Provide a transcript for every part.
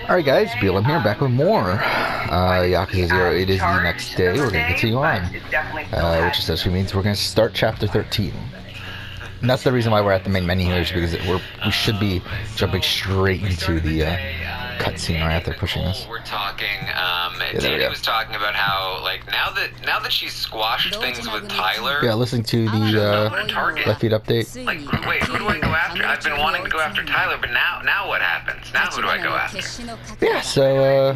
Alright guys, BLM here, back with more Yakuza 0. It is the next day, we're going to continue on, which essentially means we're going to start Chapter 13. And that's the reason why we're at the main menu here, is because we should be jumping straight into the cutscene right after pushing this. We're talking, Danny was talking about how, like, now that she's squashed things with Tyler... Yeah, listening to the left feed update. Like, wait, who do I go after? I've been wanting to go after Tyler, but now what happens? Now who do I go after? Yeah, so,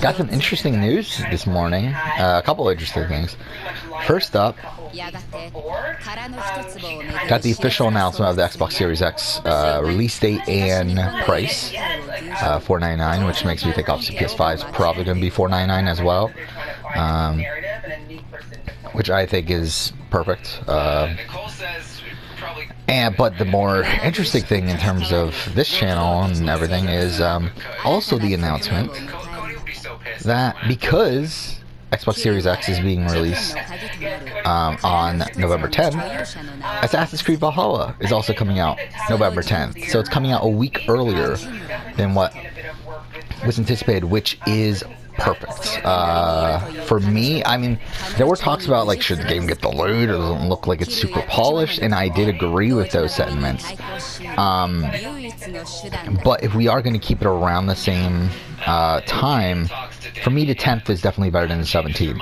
got some interesting news this morning. A couple interesting things. First up, got the official announcement of the Xbox Series X release date and price, $499, which makes me think obviously PS5 is probably going to be $499 as well, which I think is perfect. But the more interesting thing in terms of this channel and everything is also the announcement that because Xbox Series X is being released on November 10th, Assassin's Creed Valhalla is also coming out November 10th. So it's coming out a week earlier than what was anticipated, which is perfect. For me, I mean, there were talks about, like, should the game get delayed or doesn't look like it's super polished, and I did agree with those sentiments. But if we are going to keep it around the same time, for me the 10th is definitely better than the 17th.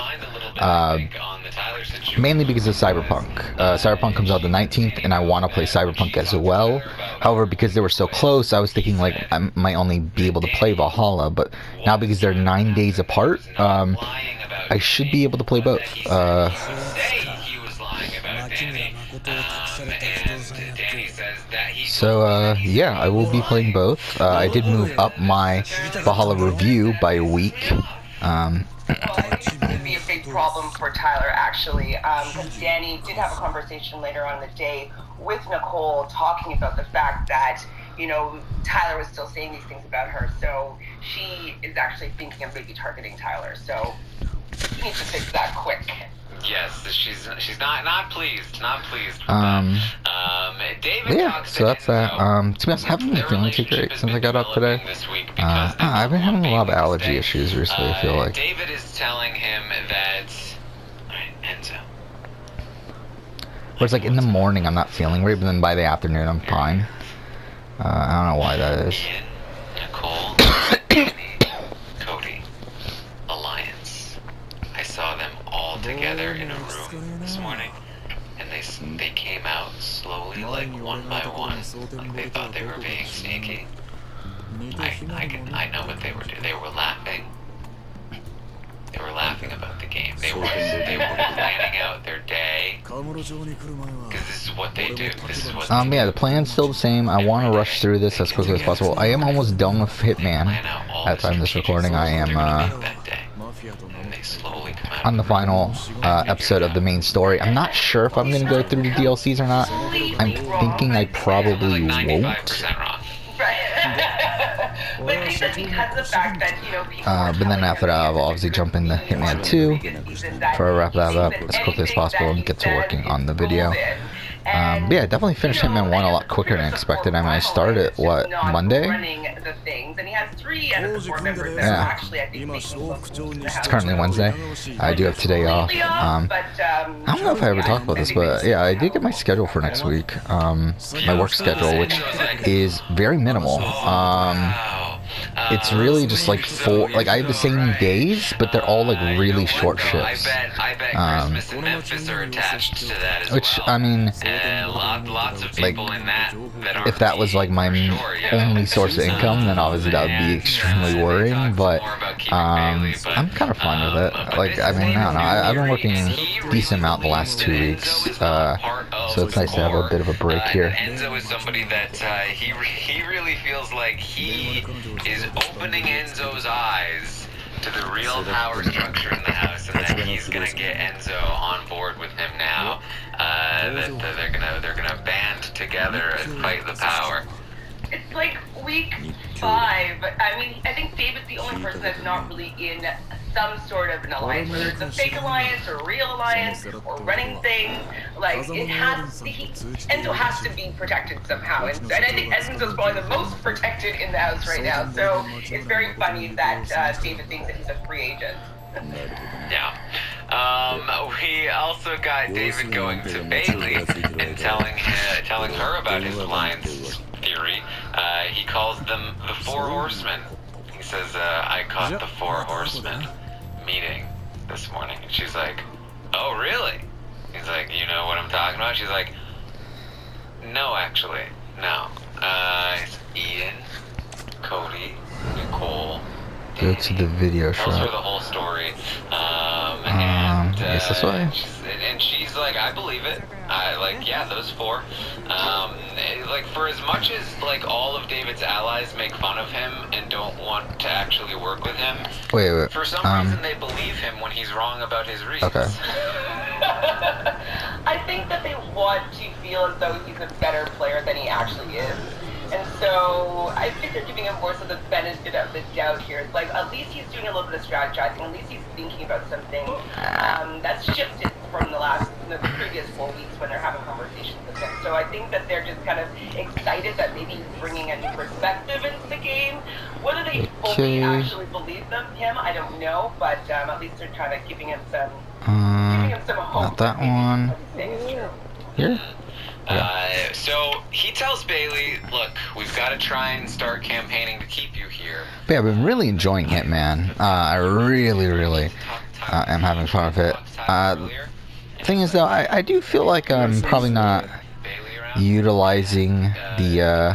Mainly because of Cyberpunk. Cyberpunk comes out the 19th, and I want to play Cyberpunk as well. However, because they were so close, I was thinking, like, I might only be able to play Valhalla, but now because they're 9 days apart, I should be able to play both. So, yeah, I will be playing both. I did move up my Valhalla review by a week. Be a big problem for Tyler, actually, because Danny did have a conversation later on in the day with Nicole talking about the fact that, you know, Tyler was still saying these things about her, so she is actually thinking of maybe targeting Tyler, so he needs to fix that quick. Yes, she's not pleased with David. Yeah, so that's that. To be honest, I haven't been feeling too great since I got up today. I've been having a lot of allergy issues recently, I feel like. David is telling him that... Enzo. Where it's like in the morning I'm not feeling great, but then by the afternoon I'm fine. I don't know why that is. Nicole, Cody, Alliance. I saw them all together in a room this morning, and they came out slowly, like one by one, like they thought they were being sneaky. I know what they were doing. They were laughing. They were laughing about the game. They were planning out their day, because this is what they do. Yeah, the plan's still the same. I want to rush through this as quickly as possible. I am almost done with Hitman. At the time of this recording, I am on the final episode of the main story. I'm not sure if I'm going to go through the DLCs or not. I'm thinking I probably won't. But then after that, I'll obviously jump into Hitman 2, try to wrap that up as quickly as possible and get to working on the video. Yeah, definitely finished Hitman 1 a lot quicker than expected. I mean, I started, what, Monday? Yeah. It's currently Wednesday. I do have today off. I don't know if I ever talked about this, but yeah, I did get my schedule for next week. My work schedule, which is very minimal. It's really just like I have the same days, but they're all like really short shifts. I bet Christmas and Memphis are attached to that as which, well. I mean, lots of people like, in that if that was like my only source of income, then obviously that would be extremely worrying, but I'm kind of fine with it. Like, I mean, I don't know, I've been working a decent amount the last 2 weeks, so it's nice to have a bit of a break here. Enzo is somebody that he really feels like he is opening Enzo's eyes to the real power structure in the house, and that he's gonna get Enzo on board with him now. That they're gonna band together and fight the power. It's like, week 5, I mean, I think David's the only person that's not really in some sort of an alliance, whether it's a fake alliance or a real alliance or running things. Like, Enzo has to be protected somehow, and I think Enzo's probably the most protected in the house right now. So it's very funny that David thinks that he's a free agent. Yeah. We also got David going to Bailey and telling her about his alliance theory. He calls them the Four Horsemen. He says, I caught the Four Horsemen meeting this morning. And she's like, oh, really? He's like, you know what I'm talking about? She's like, no, actually, no. It's Ian, Cody, Nicole, Go to the video tells her shot. the whole story. I guess this way. And she's like, I believe it. Yeah, those 4. Like, for as much as, like, all of David's allies make fun of him and don't want to actually work with him, Wait. for some reason they believe him when he's wrong about his reasons. Okay. I think that they want to feel as though he's a better player than he actually is. And so I think they're giving him more so the benefit of the doubt here. It's like, at least he's doing a little bit of strategizing. At least he's thinking about something. That's shifted from the previous 4 weeks when they're having conversations with him. So I think that they're just kind of excited that maybe he's bringing a new perspective into the game. Whether they fully actually believe him, I don't know. But at least they're kind of giving him some hope. Not that one. Here? So he tells Bailey, look, we've got to try and start campaigning to keep you here. But yeah, I've been really enjoying Hitman. I really am having fun with it. Thing is, though, I do feel like I'm probably not utilizing the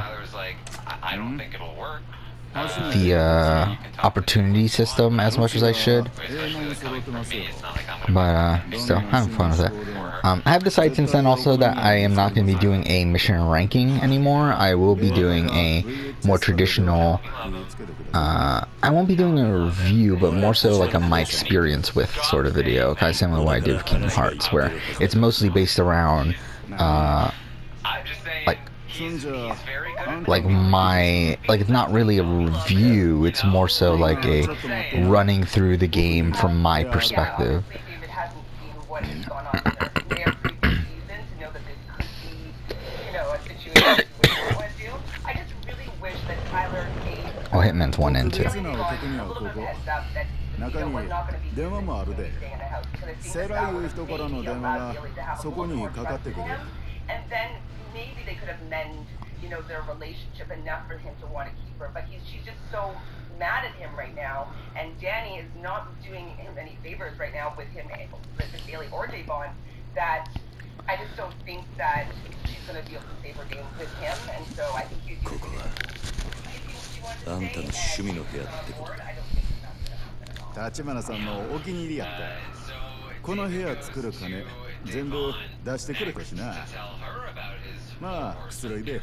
opportunity system as much as I should. But still, having fun with it. I have decided since then also that I am not going to be doing a mission ranking anymore. I will be doing a more traditional, I won't be doing a review, but more so like a my experience with sort of video, kind of similar to what I did with Kingdom Hearts, where it's mostly based around, it's not really a review, it's more so like a running through the game from my perspective. Oh, Hitman's 1 and 2. 中に電話もあるで。セーラーいう人からの電話がそこにかかってくる。And then maybe they could have mended, their relationship enough for him to want to keep her. But she's just so mad at him right now, and Danny is not doing him any favors right now with him, with Bailey or Javon, that I just don't think that she's going to be able to save her game with him, and so I think you do. あんたの趣味の部屋ってこと。立花さんのお気に入りやった。この部屋作る金全部出してくれたしな。まあくつろいで。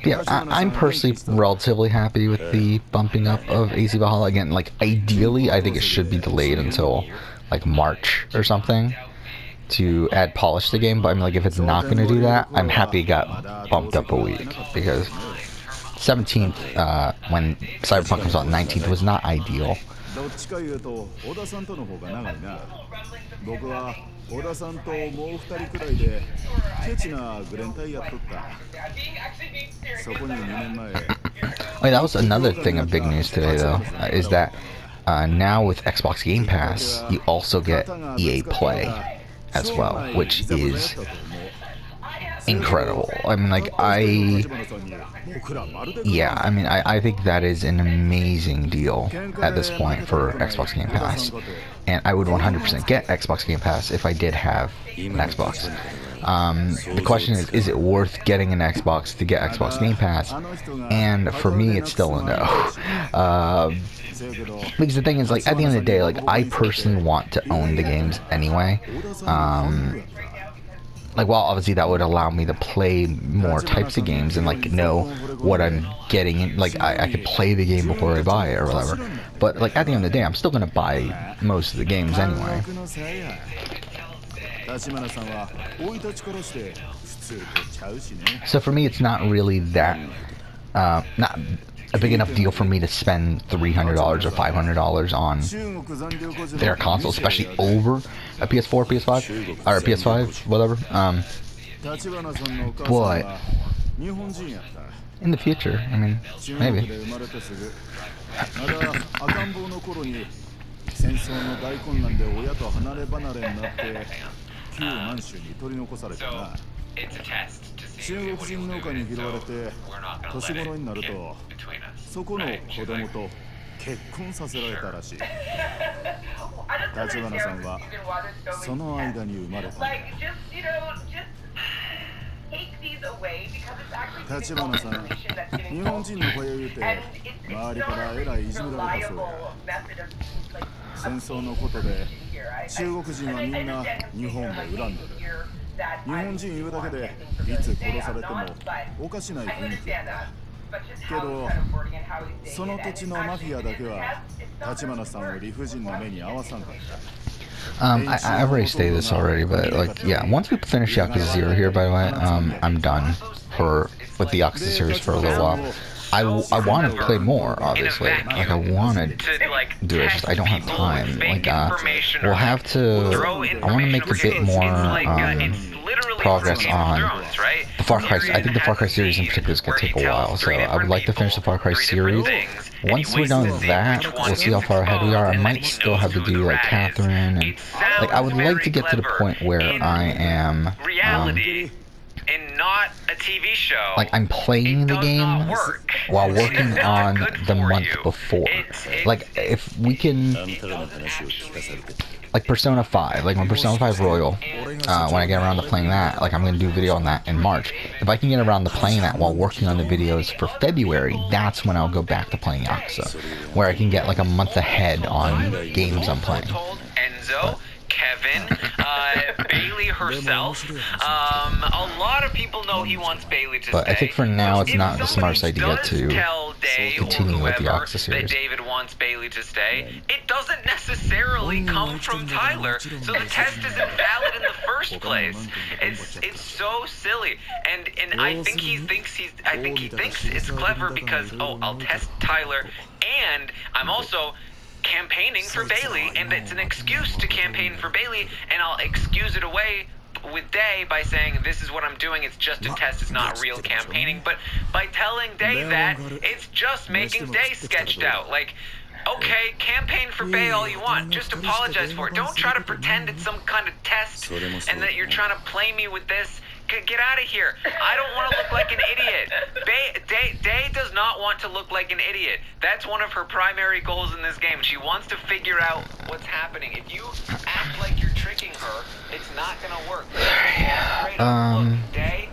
Yeah, I'm personally relatively happy with the bumping up of AC Valhalla. Again, like, ideally, I think it should be delayed until, like, March or something to add polish to the game. But I'm like, if it's not going to do that, I'm happy it got bumped up a week. Because 17th, when Cyberpunk comes out, 19th was not ideal. 僕は小田さんともう2人くらいでケチなグレン隊やっとった。そこに2年前。Wait, that was another thing of big news today, though, is that now with Xbox Game Pass, you also get EA Play as well, which is incredible. I mean, like, I think that is an amazing deal at this point for Xbox Game Pass, and I would 100% get Xbox Game Pass if I did have an Xbox. The question is it worth getting an Xbox to get Xbox Game Pass? And for me, it's still a no. Because the thing is, like, at the end of the day, like, I personally want to own the games anyway. Like, well, obviously that would allow me to play more types of games and, like, know what I'm getting in. Like, I could play the game before I buy it or whatever. But, like, at the end of the day, I'm still going to buy most of the games anyway. So for me, it's not really that, not a big enough deal for me to spend $300 or $500 on their console, especially over a PS4, PS5, or a PS5, whatever. But in the future, I mean, maybe. 戦争の大混乱で親と離れ離れになって旧満州に取り残されてな。中国人農家に拾われて年頃になるとそこの子供と結婚させられたらしい。立花さんはその間に生まれたんだ。立花さん、日本人の子や言うて周りからえらいいじめられたそうや。戦争のことで中国人はみんな日本を恨んでる。日本人言うだけでいつ殺されてもおかしない雰囲気やな。けどその土地のマフィアだけは立花さんを理不尽な目に遭わさんかった。I've already stated this already, but like, yeah, once we finish Yakuza 0 here, by the way, I'm done with the Yakuza series for a little while. I want to play more, obviously. Like, I want to do it, just I don't have time. Like, we'll have to, I want to make a bit more, progress on the Far Cry. I think the Far Cry series in particular is going to take a while, so I would like to finish the Far Cry series. Once we're done with that, we'll see how far ahead we are. I might still have to do, like, Catherine, and, like, I would like to get to the point where I am, and not a TV show. Like, I'm playing the game while working on the month before. Like, if we can, like Persona 5, like when Persona 5 Royal, when I get around to playing that, like I'm going to do a video on that in March. If I can get around to playing that while working on the videos for February, that's when I'll go back to playing Yakuza, where I can get like a month ahead on games I'm playing. Enzo, Kevin, Bailey herself. A lot of people know he wants Bailey to stay. But I think for now it's not the smartest idea to continue with the Yakuza series. That David wants Bailey to stay. It doesn't necessarily come from Tyler, so the test isn't valid in the first place. It's so silly, and I think he thinks it's clever because I'll test Tyler, and I'm also campaigning for Bailey, and it's an excuse to campaign for Bailey, and I'll excuse it away with Day by saying this is what I'm doing, it's just a test, it's not real campaigning. But by telling Day that, it's just making Day sketched out. Like, okay, campaign for Bay all you want, just apologize for it. Don't try to pretend it's some kind of test and that you're trying to play me with this. Get out of here. I don't want to look like an idiot. Day does not want to look like an idiot. That's one of her primary goals in this game. She wants to figure out what's happening. If you act like you're tricking her, it's not going to work. Look, Day,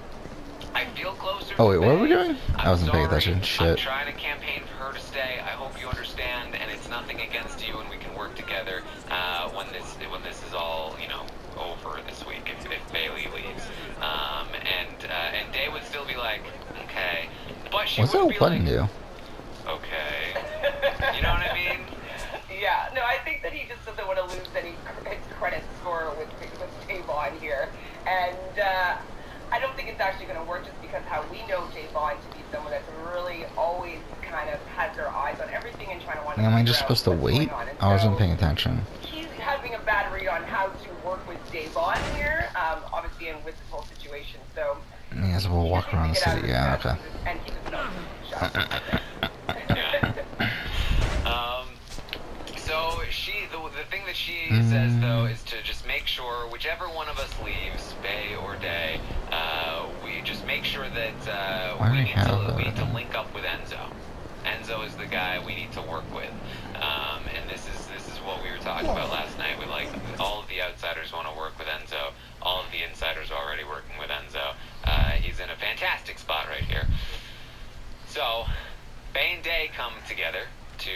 I feel closer. Oh wait, what are we doing? I wasn't paying attention. Shit. I'm trying to campaign for her to stay. I hope you understand, and it's nothing against you, and we can work together when this is all, you know, over this week if Bailey leaves. And Day would still be like, okay, but she What's that would be button like, do? okay, you know what I mean? Yeah, no, I think that he just doesn't want to lose any credit score with Javon here, and I don't think it's actually going to work just because how we know Javon to be someone that's really always kind of has their eyes on everything and trying to want to. Am I just supposed to wait? I wasn't paying attention. He's having a bad read on how to work with Javon here, obviously, and with this whole situation. So. Yeah, so we'll walk around the city. Yeah, okay. And keep his nose shut. So the thing that she says though is to just make sure whichever one of us leaves, Bay or Day, we just make sure that we need to link up with Enzo. Enzo is the guy we need to work with, and this is what we were talking about last night. We like all of the outsiders want to work with Enzo. All of the insiders are already working with Enzo. He's in a fantastic spot right here. So Bay and Day come together to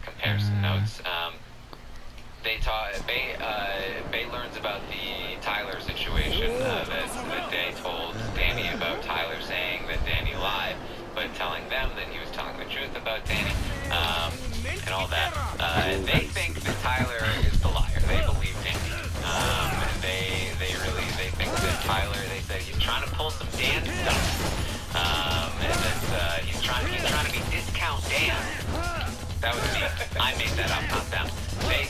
compare some notes. Bay learns about the Tyler situation that Day told Danny about Tyler saying that Danny lied, but telling them that he was telling the truth about Danny, and all that. They think that Tyler is the liar. They believe Danny. They Dan stuff. And that he's trying to be discount Dan. That was me. I made that up, not them. They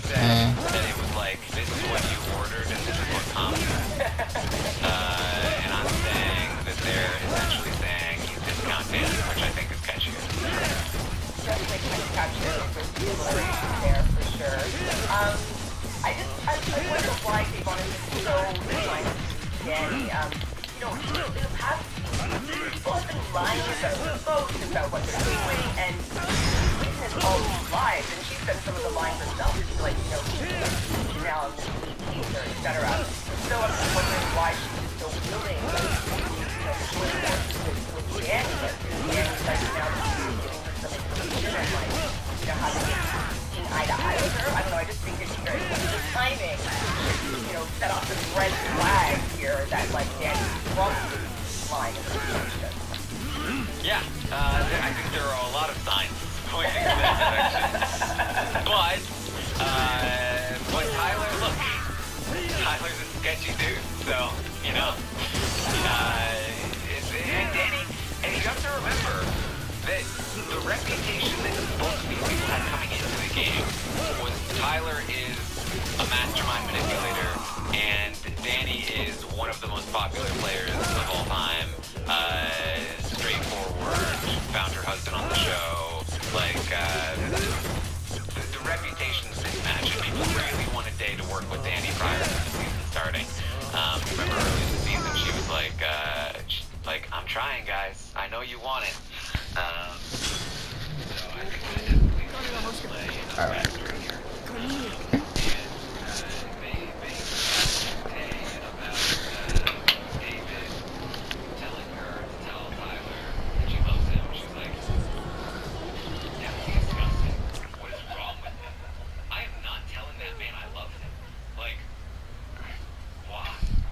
said that it was like, this is what you ordered and this is what comes. And I'm saying that they're essentially saying he's discount Dan, which I think is catchy. Definitely kind of captured with similarity there for sure. I wonder why they wanted to show like Danny. You know, in the past, people have been lying about their votes, about what they're doing, and Clinton has all these lies, and she's done some of the lying herself. She's like, you know, Janelle and Ether, etc. So I'm just wondering why she's so willing to join forces with Danny, and Danny's like now giving her some information and like, you know, how to get eye to eye with her. I don't know. I just think it's very good timing. You know, set off this red flag here that like Danny's probably lying in the situation. Yeah, I think there are a lot of signs pointing in that direction. But Tyler, look, Tyler's a sketchy dude, so, you know, and Danny, and you have to remember that the reputation that both of these people had coming into the game was Tyler is a mastermind manipulator, and Danny is one of the most popular players of all time. Straightforward, found her husband on the show. Like, the reputation's mismatched. People really wanted Day to work with Danny prior to the season starting. Remember early in the season, she was like, I'm trying, guys. I know you want it. So I think that definitely play a factor in here.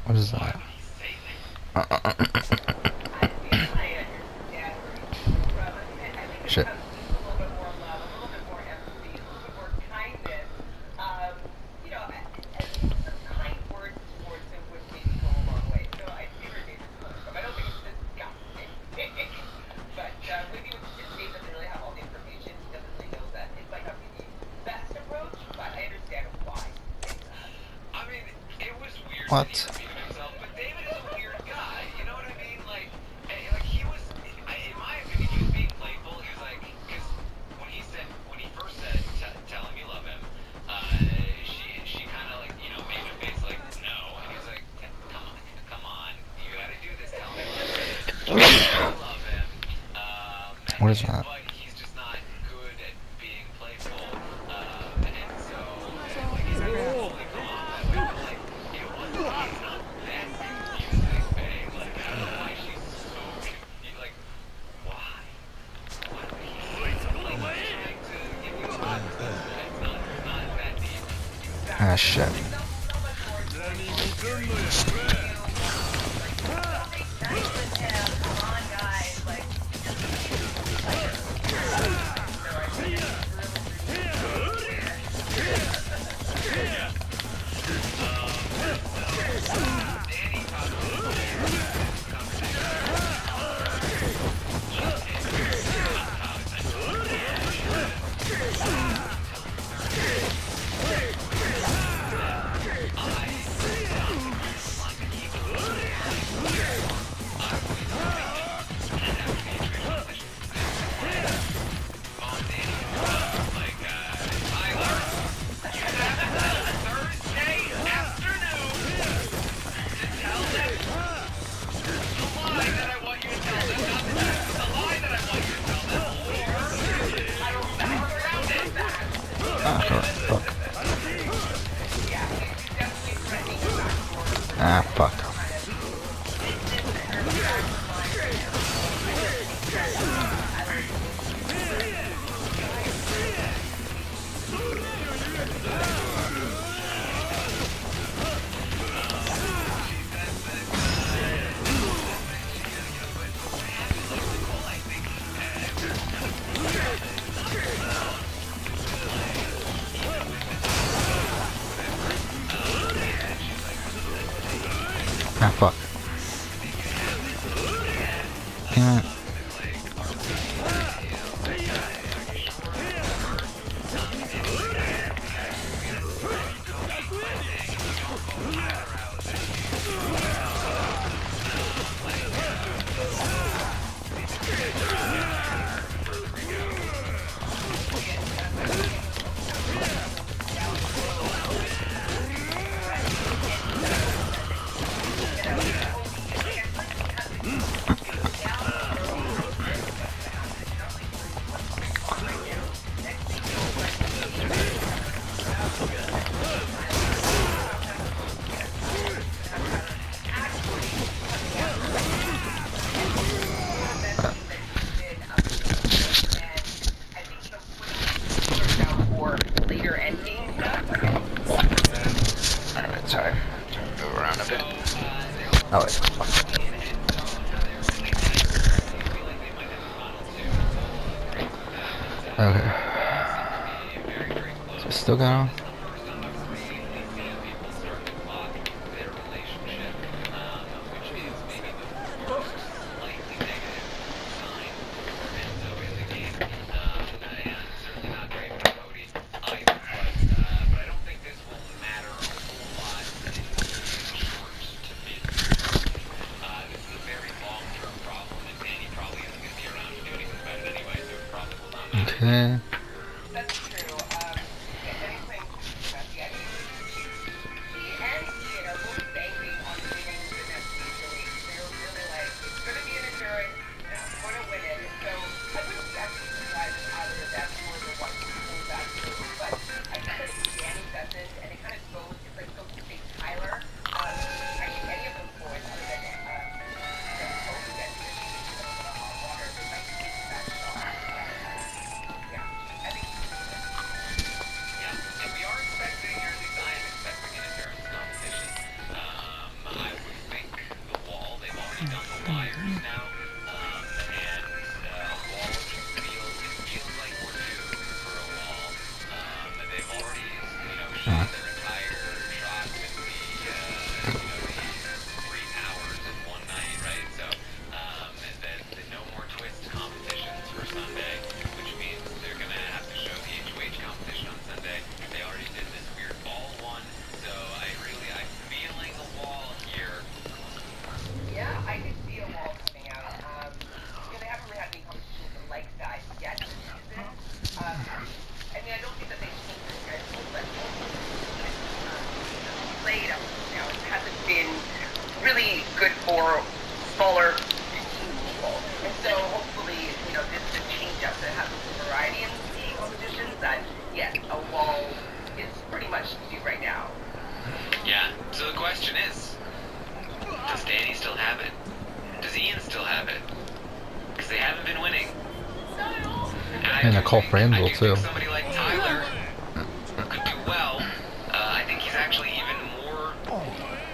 What is that? Shit. What? What is that? He's just not good at being playful, and so like he's really like it wasn't not that confusing, Faye. Like I don't know why she's so like why would he like trying to give you a it's not that deep. Ah, shit. Ah, fuck. Ah, fuck. Damn it. Sorry. Move around a bit. Oh, wait. Okay. Is it still going on? Okay. That's true. Danny's playing Messi. I mean, he and Ian are both banking on winning the next usually. They're really like, it's going to be an endurance, and I'm going to win it. And so I wouldn't be actually surprised if either of them were the ones who pulled that through. But I think that if Danny does it, and it kind of goes, it's like so to take Tyler. Actually, any of those boys other than both of them, if you get a little bit of hot water, they might take that shot. Yeah, I think. Yeah, and we are expecting, or at least I am expecting an endurance competition. I would think the wall, they've already done the wires now, and wall just feels like we're due for a wall. They've already, shot their entire shot with the 3 hours in one night, right? So, that no more twist competitions for Sunday, which means they're gonna have to show the HOH competition on Sunday. They already did this weird ball one, so I'm feeling a wall here. Yeah, I could see a wall coming out. They haven't really had any competitions like that yet this season. I mean, I don't think that they've changed their schedule, but played up now. It hasn't been really good for smaller people. And so hopefully, this is a change up that has some variety in the competitions that, yes, a wall is pretty much due right now. Yeah, so the question is, does Danny still have it? Does Ian still have it? Because they haven't been winning. And Nicole Franzel, too. Somebody like Tyler could do well. I think he's actually even more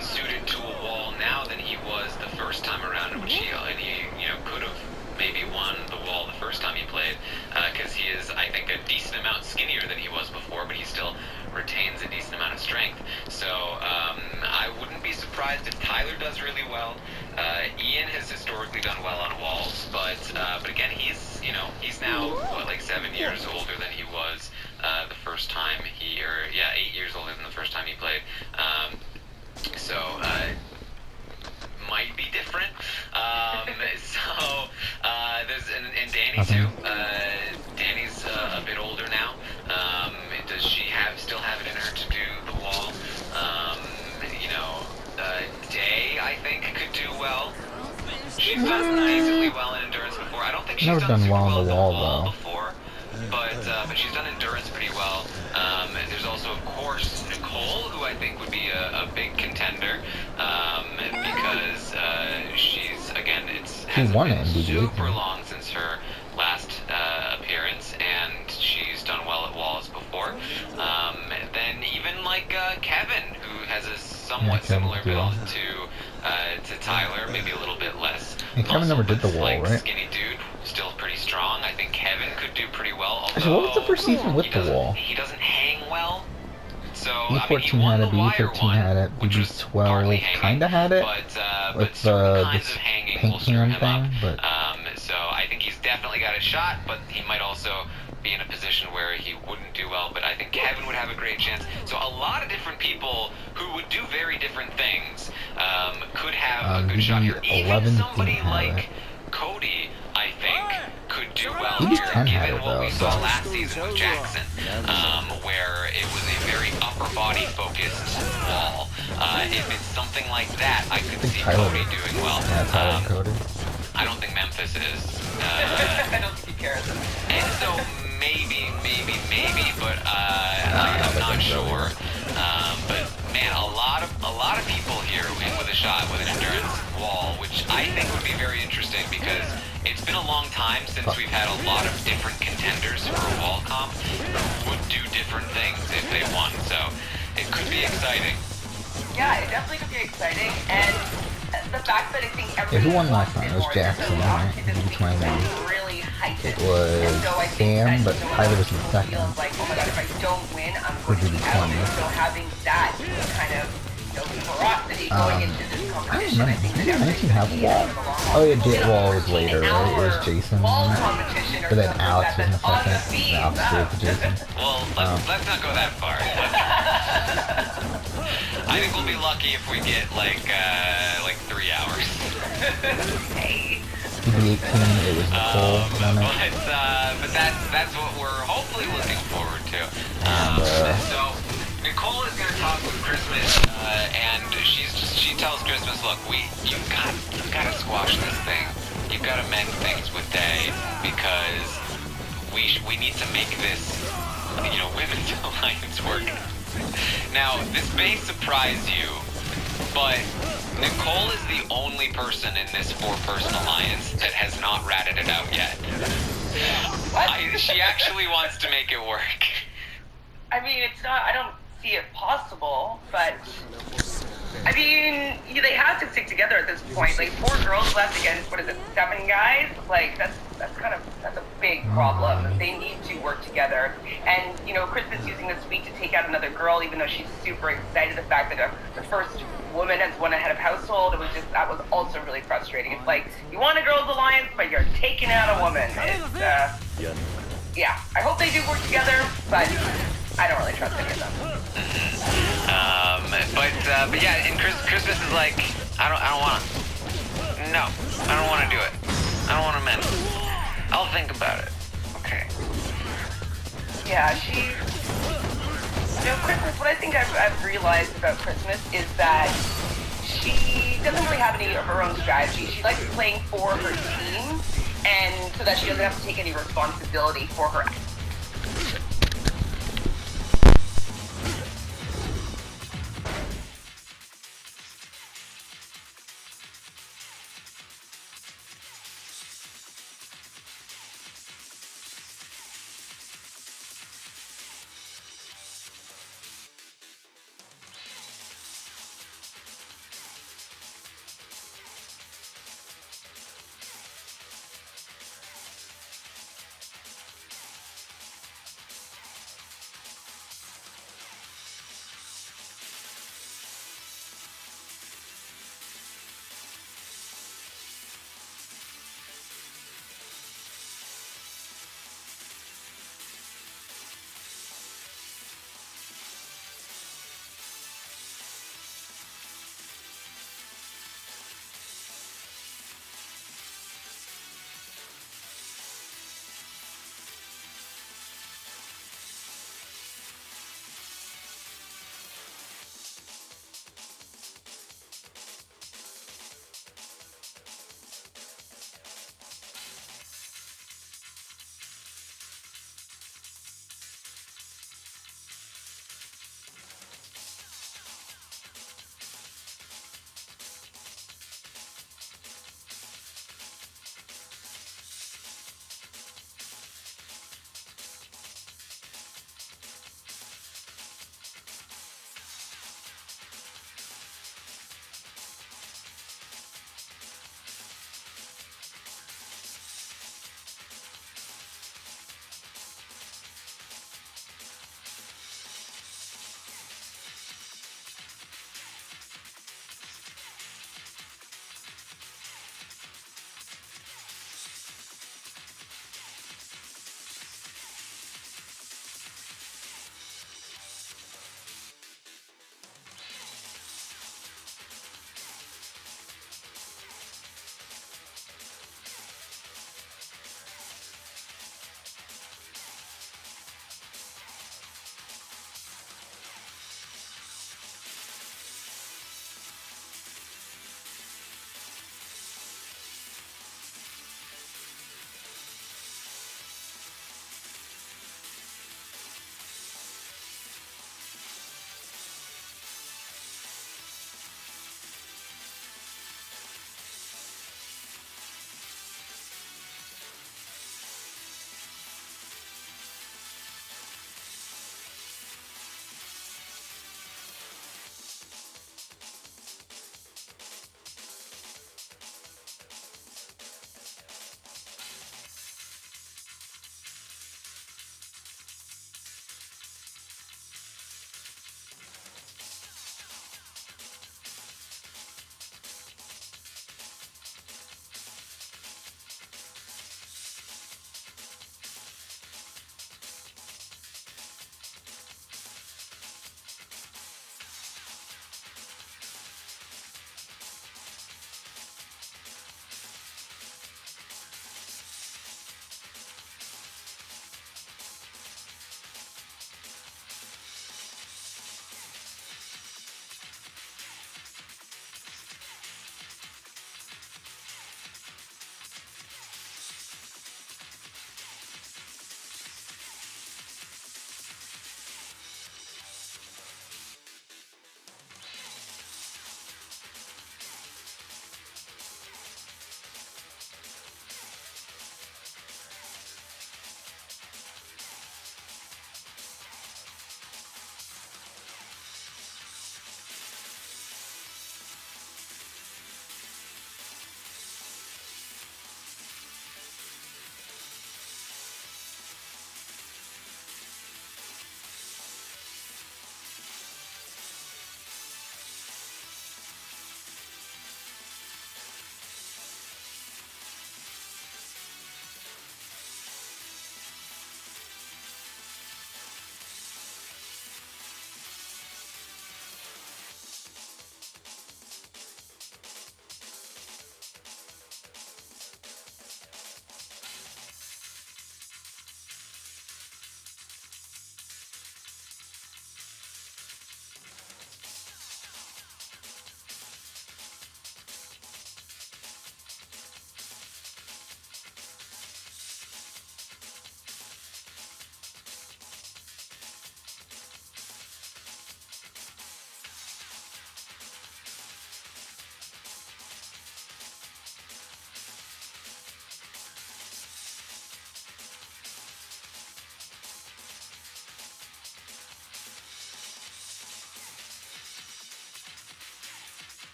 suited to a wall now than he was the first time around, which he could have maybe won the wall the first time he played, because he is, I think, a decent amount skinnier than he was before, but he still retains a decent amount of strength. So I wouldn't be surprised if Tyler does really well. Ian has historically done well on walls, but again, he's now like 7 years older than he was the first time 8 years older than the first time he played. So might be different. There's and Danny too. Danny's a bit older now. Does she still have it in her to do the wall? Day, I think, could do well. She's done decently well in endurance before. I don't think she's Never done well on the wall, though. Before, but she's done endurance pretty well. There's also, of course, Nicole, who I think would be a big contender, because she's, again, hasn't been super long since her last appearance, and she's done well at walls before. Then even like Kevin, who has a somewhat similar build to Tyler, maybe a little bit less. And Kevin never did the wall, right? Skinny dude, still pretty strong. I think Kevin could do pretty well. So what was the first season with the wall? He doesn't hang well. So B14 had it, B13 had it, BB12 kinda had it. but certain kinds this of hanging paint will stir can him up. thing, but So I think he's definitely got a shot, but he might also be in a position where he wouldn't do well. But I think Kevin would have a great chance. So a lot of different people who would do very different things could have a good shot here. Even 11 somebody didn't have like it. Cody, I think, could do well He was here, 10 had given it, what we though, saw so- last season with Jackson, where it was a very upper body focused wall. If it's something like that, I could see Tyler- Cody doing well. Yeah, Tyler and Cody. I don't think Memphis is. I don't think he cares. And so maybe, but I'm not sure. But man, a lot of people here in with a shot with an endurance wall, which I think would be very interesting because it's been a long time since we've had a lot of different contenders for a wall comp who would do different things if they won. So it could be exciting. Yeah, it definitely could be exciting, and the fact that I think Yeah, everybody who won last wants time? It it was more Jackson, so right? it just He makes won. it really heightened. It was And so I think Sam, that, but you know, Tyler was in people second. feels like, oh my god, if I don't win, I'm Would going to be be out. 20. And so having that kind of, you know, ferocity going into this I don't competition, I remember. think Did that 19 have a wall? Oh yeah, Jet Wall was later, right? It was Jason. wall competition or But then something Alex was in that's on the second. feed. The opposite of Jason. Well, let's not go that far. I think we'll be lucky if we get like 3 hours. Hey. PB18, it was Nicole. But that's what we're hopefully looking forward to. So Nicole is gonna talk with Christmas, and she tells Christmas, look, you've got to squash this thing. You've got to mend things with Day because we need to make this women's alliance work. Now this may surprise you, but Nicole is the only person in this 4-person alliance that has not ratted it out yet. What? She actually wants to make it work. I mean, it's not, I don't see it possible, but I mean, they have to stick together at this point. Like 4 girls left against, 7 guys? Like that's a big problem. They need to work together. And Christmas using this week to take out another girl, even though she's super excited. The fact that the first woman has won a head of household, that was also really frustrating. It's like you want a girls' alliance, but you're taking out a woman. It's, yeah. I hope they do work together, but I don't really trust any of them. But yeah, and Christmas is like, I don't want to. No, I don't want to do it. I don't want to mend. I'll think about it. Okay. Yeah, Christmas, what I think I've realized about Christmas is that she doesn't really have any of her own strategy. She likes playing for her team, and so that she doesn't have to take any responsibility for her.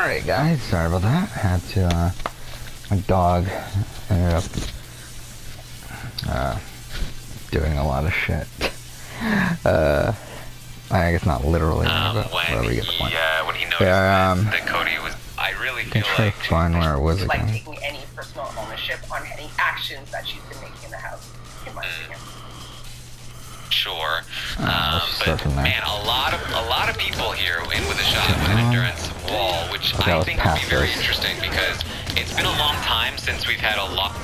Alright guys, sorry about that. Had to, my dog ended up, doing a lot of shit. I guess not literally, but whatever, you get the point. When he noticed that Cody was, I really I feel can try like... to find where it was like again. taking any personal ownership on any actions that she's been making in the house, in my opinion. Sure. Let's start from there. Man, a lot of people here in with a shot with an endurance wall, which I think would be very interesting because it's been a long time since we've had a lot.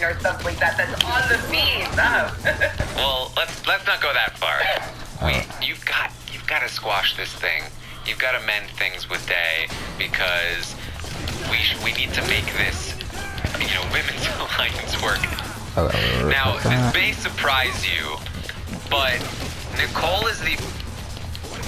Or stuff like that that's on the feed. Well, let's not go that far. You've got to squash this thing. You've got to mend things with Day because we need to make this, women's alliance work. Now, this may surprise you, but Nicole is the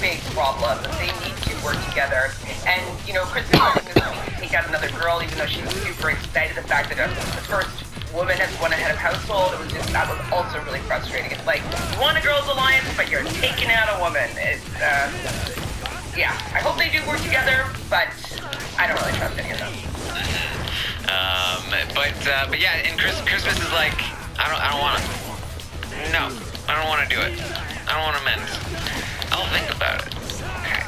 big problem. They need to work together. And, Kristen is going to take out another girl, even though she's super excited. The fact that the first woman has won a head of household, that was also really frustrating. It's like, you want a girls' alliance, but you're taking out a woman. It's, yeah. I hope they do work together, but I don't really trust any of them. But yeah, and Christmas is like, I don't want to. No, I don't want to do it. I don't want to mend. I'll think about it. Okay.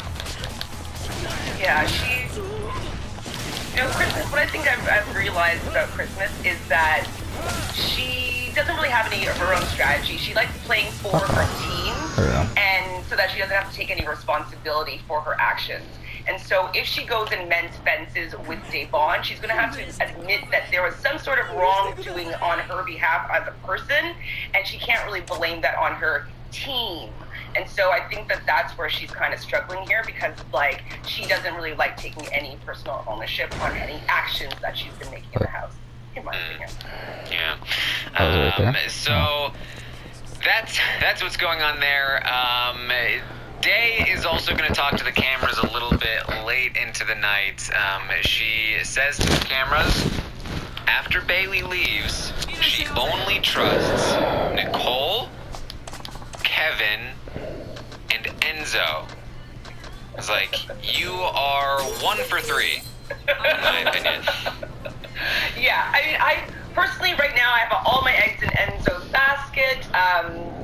Yeah, Christmas, what I think I've realized about Christmas is that she doesn't really have any of her own strategy. She likes playing for her team, and so that she doesn't have to take any responsibility for her actions. And so if she goes and mends fences with Devon, she's going to have to admit that there was some sort of wrongdoing on her behalf as a person, and she can't really blame that on her team. And so I think that that's where she's kind of struggling here because, she doesn't really like taking any personal ownership on any actions that she's been making in the house, in my opinion. Yeah. So that's what's going on there. Day is also going to talk to the cameras a little bit late into the night. She says to the cameras, after Bailey leaves, she only trusts Nicole, Kevin, and Enzo. It's like, you are 1 for 3, in my opinion. Yeah, I personally, right now, I have all my eggs in Enzo's basket.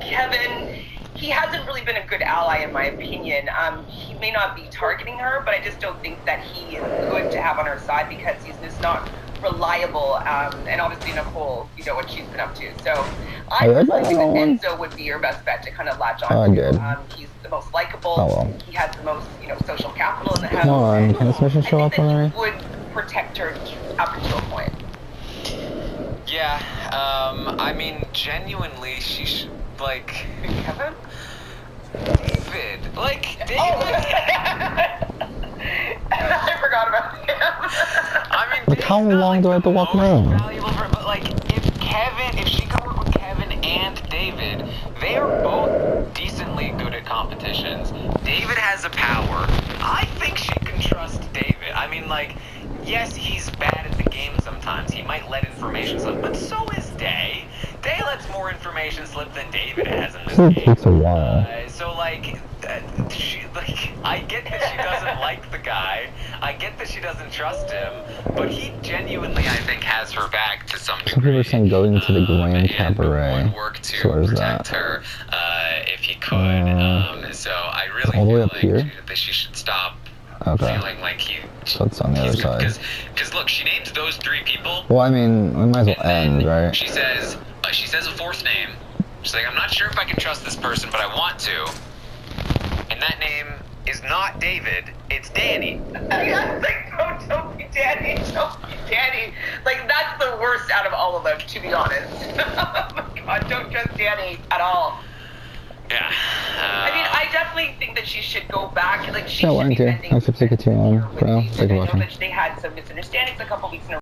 Kevin, he hasn't really been a good ally, in my opinion. He may not be targeting her, but I just don't think that he is good to have on her side because he's just not reliable. And obviously, Nicole, what she's been up to. So I personally think that Enzo would be your best bet to kind of latch on to. He's the most likable. He has the most, social capital in the house. Come on, can this mission show up already? He would protect her up to a point. Yeah, I mean, genuinely, she should, Kevin? David. David. I forgot about him. I mean, how long do I have to walk around? If she can work with Kevin and David, they are both decently good at competitions. David has a power. I think she can trust David. I mean, yes, he's bad at the game sometimes. He might let information slip, but so is Day. Day lets more information slip than David has in this game. It takes a while. I get that she doesn't like the guy. I get that she doesn't trust him, but he genuinely, I think, has her back to some degree. Some people are saying going to the Grand Cabaret. Would work to so where's protect that? her if he could. So I really all the way feel up here? that she should stop Okay. feeling like he. So it's on the other side. Because look, she names those 3 people. Well, I mean, we might as well end, right? She says a 4th name. She's like, I'm not sure if I can trust this person, but I want to. And that name is not David, it's Danny. Don't be Danny. Don't be Danny. That's the worst out of all of them, to be honest. Oh my God, don't trust Danny at all. Yeah. I mean, I definitely think that she should go back. She Yeah, should be here. sending Thanks for sticking to bro. Thank you for watching. They had some misunderstandings a couple weeks in a